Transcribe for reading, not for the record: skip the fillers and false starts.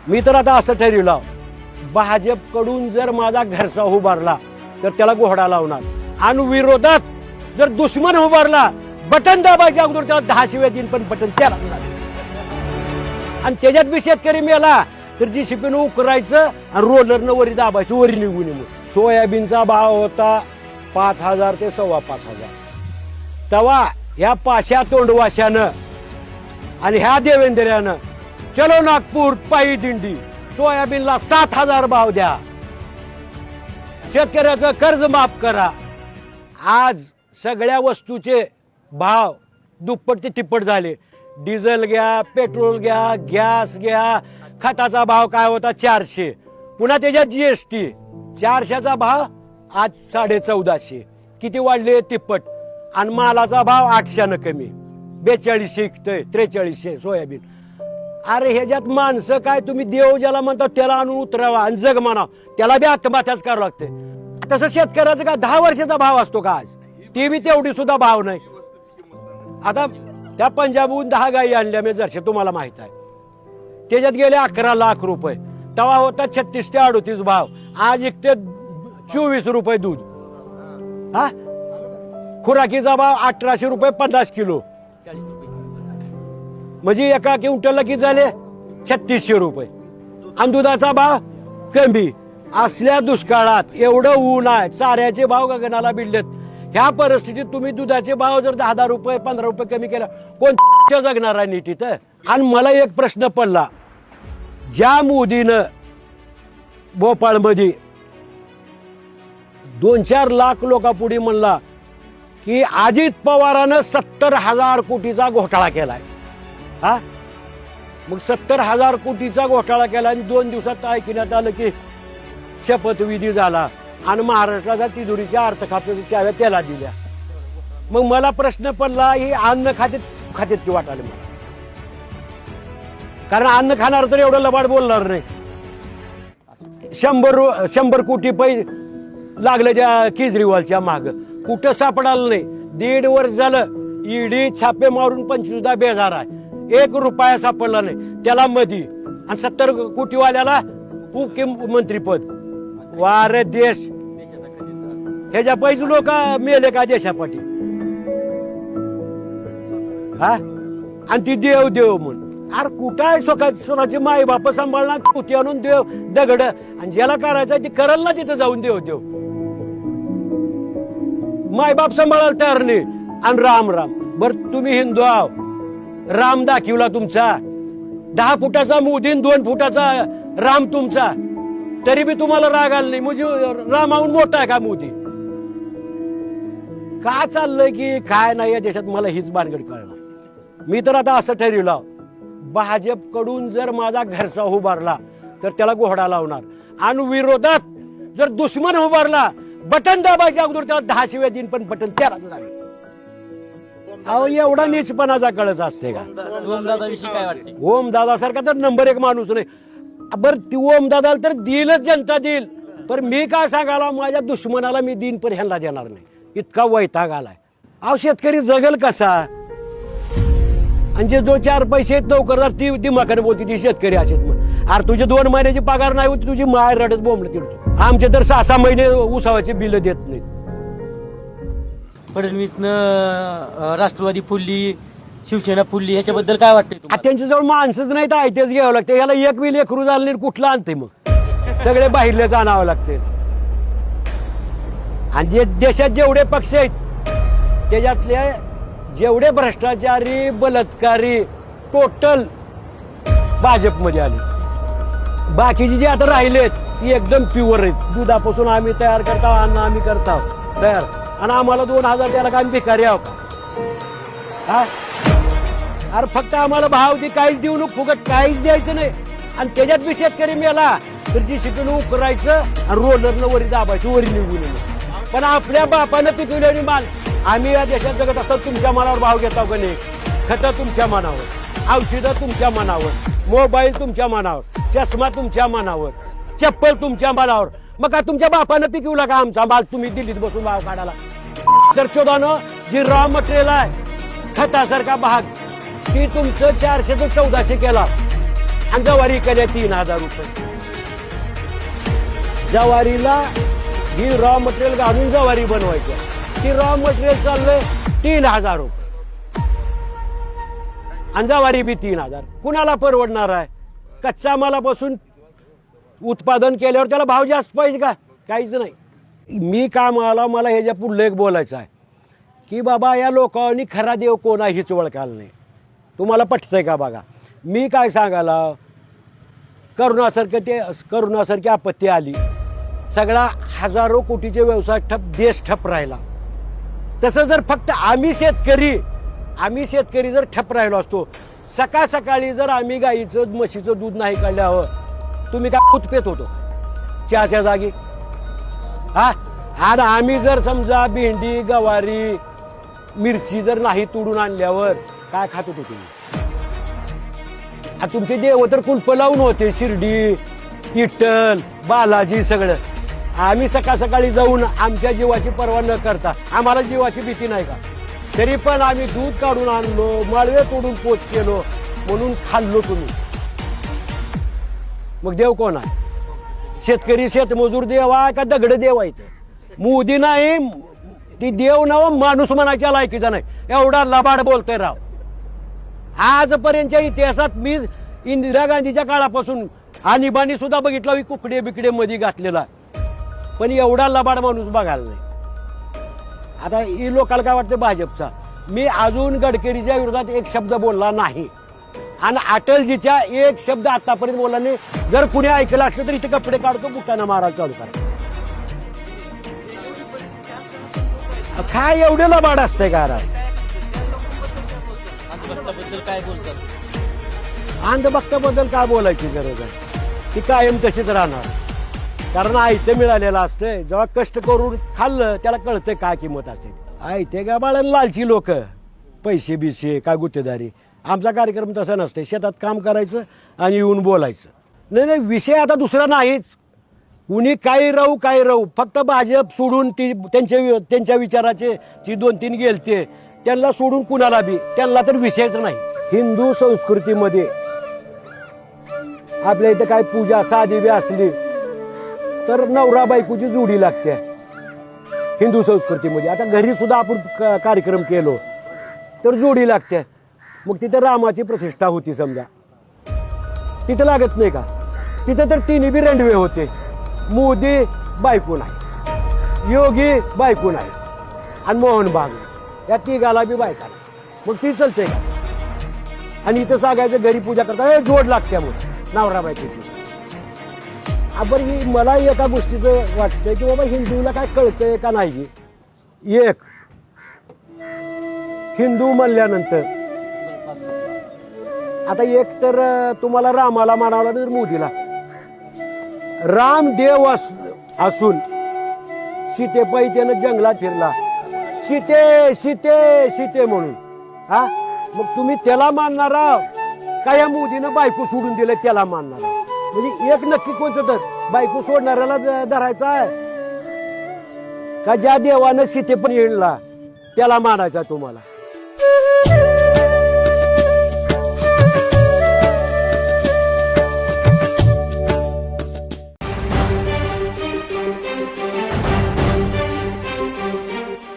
मी तर आता असं ठरवलं, भाजपकडून जर माझा घरचा उभारला तर त्याला घोडा लावणार, आणि विरोधात जर दुश्मन उभारला बटन दाबायच्या अगोदर त्याला 10 शिव्या देईन, पण बटन त्याला लागणार. आणि त्याच्यात बी शेतकरी मेला तर जी शिपीनं उकरायचं आणि रोलरनं वरी दाबायचं, वरी निघून येऊन. सोयाबीनचा भाव होता 5,000 ते 5,500. तेव्हा ह्या पाशा तोंडवाशानं आणि ह्या देवेंद्र्यानं चलो नागपूर पायी दिंडी, सोयाबीनला 7,000 भाव द्या, शेतकऱ्याचं कर्ज माफ करा. आज सगळ्या वस्तूचे भाव दुप्पट ते तिप्पट झाले. डिझेल घ्या, पेट्रोल घ्या, गॅस घ्या. खताचा भाव काय होता 400, पुन्हा त्याच्यात GST. 400चा भाव आज 1450. किती वाढले? तिप्पट. आणि मालाचा भाव 800 कमी, 4200 इकतोय, 4300 सोयाबीन. अरे ह्याच्यात माणसं काय, तुम्ही देव ज्याला म्हणता त्याला आणून उतरावा आणि जग म्हणाव, त्याला बी आत्महत्याच करावं लागते. तसं शेतकऱ्याचा का 10 वर्षाचा भाव असतो का आज? ते बी तेवढी सुद्धा भाव नाही. आता त्या पंजाबहून 10 गायी आणल्या मी जरशे, तुम्हाला माहित आहे, त्याच्यात गेले 11 लाख रुपये. तेव्हा होता 36 ते 38 भाव, आज इकते 24 रुपये दूध. हा, खुराकीचा भाव 1800 रुपये 50 किलो, म्हणजे एका क्विंटलला किती झाले? 3600 रुपये. आणि दुधाचा भाव कमी. असल्या दुष्काळात एवढं ऊन आहे, चाऱ्याचे भाव गगनाला भिडलेत. ह्या परिस्थितीत तुम्ही दुधाचे भाव जर 10 रुपये 15 रुपये कमी केला, कोण जगणार आहे नीट इथं? आणि मला एक प्रश्न पडला, ज्या मोदीनं भोपाळमध्ये 2-4 लाख लोकांपुढे म्हणला की अजित पवारानं 70,000 कोटीचा घोटाळा केलाय. हा, मग 70,000 कोटीचा घोटाळा केला आणि 2 दिवसात ऐकण्यात आलं की शपथविधी झाला आणि महाराष्ट्राच्या तिजोरीच्या अर्थ खात्याच्या चाव्या त्याला दिल्या. मग मला प्रश्न पडला, ही अन्न खात्यात की वाटाले मला, कारण अन्न खाणार तर एवढं लबाड बोलणार नाही. 100 कोटी पैसे लागले त्या केजरीवालच्या माग, कुठं सापडालं नाही. 1.5 वर्ष झालं ईडी छापे मारून 25 बेजार आहे, 1 रुपया सापडला नाही त्याला मधी. आणि 70 कोटीवाल्याला उपमुख्यमंत्रीपद. वारे देश, ह्याच्या पैसे लोक मेले का देशापाठी? हा, आणि ती देव देव म्हणून. अरे कुठं आहे स्वतःची माई बाप सांभाळणार, कुठे आणून देव दगड, आणि ज्याला करायचं ते करल ना तिथं जाऊन देव देव. मायबाप सांभाळायला तयार नाही आणि राम राम. बर तुम्ही हिंदू आहो, राम दाखवला तुमचा, 10 फुटाचा मोदी 2 फुटाचा राम तुमचा, तरी बी तुम्हाला राग आला नाही. म्हणजे रामाहून मोठा आहे का मोदी? का चाललंय की काय नाही या देशात, मला हीच भानगड कळणार. मी तर आता असं ठरवलं, भाजपकडून जर माझा घरचा उभारला तर त्याला घोडा लावणार, आणि विरोधात जर दुश्मन उभारला बटन दाबायच्या अगोदर त्याला 10 शिव्या देईन, पण बटन त्याला लागेल. अहो एवढा नीचपणाचा कळच असते का? ओमदादाविषयी काय वाटते? ओमदादा सारखा तर नंबर 1 माणूस नाही. बर ती ओमदादाला तर देईलच, जनता देईल, पण मी काय सांगायला, माझ्या दुश्मनाला मी देईन पण ह्यांना देणार नाही, इतका वैताग आलाय. अहो शेतकरी जगल कसा? आणि जे 4 पैसे आहेत नोकरदार ती दिमाखाने बोलते ती शेतकरी असेल म्हणून. अरे तुझे 2 महिन्याची पगार नाही होती, तुझी माय रडत बोंबलं तिथं. आमचे तर 6-6 महिने उसावाचे बिल देत नाहीत. फडणवीसनं राष्ट्रवादी फुलली, शिवसेना फुलली, ह्याच्याबद्दल काय वाटतंय तुम्हाला? त्यांच्याजवळ माणसंच नाही तर आयतेच घ्यावं लागतं. याला 1 बी लेकरू झालं नाही, कुठलं आणते मग? सगळे बाहेरले आणावं लागते. आणि जे देशात जेवढे पक्ष आहेत त्याच्यातले जेवढे भ्रष्टाचारी बलात्कारी टोटल भाजपमध्ये आले. बाकीचे जे आता राहिलेत ती एकदम प्युअर आहेत. दुधापासून आम्ही तयार करतो, अन्न आम्ही करतो तयार, आणि आम्हाला 2000 द्यायला का आम्ही भिकारी आहोत का? अरे फक्त आम्हाला भाव दे, काहीच देऊ नको, फुकट काहीच द्यायचं नाही. आणि त्याच्यात बी शेतकरी मेला तर जी शिकून उकरायचं आणि रोलरनं वरी दाबायचं, वरी निघून येणं. पण आपल्या बापानं पिकवलेली माल आम्ही या देशात जगत असतात. तुमच्या मनावर भाव घेता का नाही? खतं तुमच्या मनावर, औषधं तुमच्या मनावर, मोबाईल तुमच्या मनावर, चष्मा तुमच्या मनावर, चप्पल तुमच्या मनावर. मग का तुमच्या बापानं पिकवला का आमचा माल तुम्ही दिल्लीत बसून भाव काढाला? तर चोदानं जी रॉ मटेरियल आहे खतासारखा भाग, ती तुमचं 400 ते 1400 केला. आणि जवारी केल्या 3,000 रुपये. जवारीला ही रॉ मटेरियल घालून जवारी बनवायची, ती रॉ मटेरियल चाललंय 3,000 रुपये आणि जवारी बी 3,000. कुणाला परवडणार आहे? कच्चा मालापासून उत्पादन केल्यावर त्याला भाव जास्त पाहिजे का? काहीच नाही. मी कामाला मला ह्याच्या पुढलं एक बोलायचं आहे की बाबा या लोकांनी खरा देव कोण आहे हीच ओळखायला नाही. तुम्हाला पटतंय का बघा. मी काय सांगायला, करोनासारखी आपत्ती आली, सगळा हजारो कोटीचे व्यवसाय ठप, देश ठप राहिला. तसं जर फक्त आम्ही शेतकरी जर ठप राहिलो असतो, सकाळी जर आम्ही गाईचं म्हशीचं दूध नाही काढल्यावर तुम्ही काय उत्पेत होतो चहाच्या जागी? हा, आणि आम्ही जर समजा भेंडी गवारी मिरची जर नाही तोडून आणल्यावर काय खात होतो तुम्ही? तुमचे देव तर कुलप लावून होते, शिर्डी इट्टल बालाजी सगळं. आम्ही सकाळी जाऊन आमच्या जीवाची पर्वा न करता, आम्हाला जीवाची भीती नाही का, तरी पण आम्ही दूध काढून आणलो, माळवे तोडून पोच केलो म्हणून खाल्लो तुम्ही. मग देव कोण आहे? शेतकरी शेतमजूर देव आहे का दगड देव आहे? मोदी नाही, ती देव नाव माणूस म्हणायच्या लायकीचा नाही. एवढा लबाड बोलतोय राव. आजपर्यंतच्या इतिहासात मी इंदिरा गांधीच्या काळापासून आणीबाणी सुद्धा बघितलं, कुकडे बिकडे मध्ये घातलेला, पण एवढा लबाड माणूस बघायला नाही. आता ही लोकांना काय वाटतं भाजपचा? मी अजून गडकरीच्या विरोधात एक शब्द बोलला नाही आणि अटलजीच्या एक शब्द आतापर्यंत बोलला नाही. जर कुणी ऐकलं असलं तर इथे कपडे काढतो, बुटाना मारायला चालू करा. काय एवढे लबाड असतंय का? काय बोलतात? अंधभक्ताबद्दल काय बोलायची गरज आहे? ती कायम तशीच राहणार. कारण आयते मिळालेलं असतंय, जेव्हा कष्ट करून खाल्लं त्याला कळतंय काय किंमत असते. आयते का बाळा लालची लोक, पैसे बिसे काय गुत्तेदारी. आमचा कार्यक्रम तसा नसते, शेतात काम करायचं आणि येऊन बोलायचं. नाही, विषय आता दुसरा नाहीच. कुणी काही राहू, फक्त भाजप सोडून ती त्यांच्या विचाराचे जी 2-3 गेलते त्यांना सोडून कुणाला बी त्यांना तर विषयच नाही. हिंदू संस्कृतीमध्ये आपल्या इथं काय पूजा साधी बी असली तर नवरा बायकोची जोडी लागते हिंदू संस्कृतीमध्ये. आता घरी सुद्धा आपण कार्यक्रम केलो तर जोडी लागते. मग तिथं रामाची प्रतिष्ठा होती समजा, तिथं लागत नाही का? तिथं तर तिन्ही बी रेंडवे होते. मोदी बायको नाही, योगी बायको नाही आणि मोहन बाग या तिघाला बी बायका नाही. मग ती चलते का? आणि इथं सांगायचं घरी पूजा करता जोड लागते मग नवरा बायकोची. बरं, ही मला एका गोष्टीचं वाटतंय की बाबा हिंदूला काय कळतंय का नाही. एक हिंदू म्हणल्यानंतर आता एक तर तुम्हाला रामाला मानावं तर मोदीला. राम देव असून सीतेपायी त्यानं जंगलात फिरला, सीते म्हणून. हा, मग तुम्ही त्याला मानणारा का या मोदीनं बायको सोडून दिलं त्याला मानणारा? म्हणजे एक नक्की कोणतं तर बायको सोडणाऱ्याला धरायचा आहे का ज्या देवानं सीते पण येणला त्याला मानायचा तुम्हाला?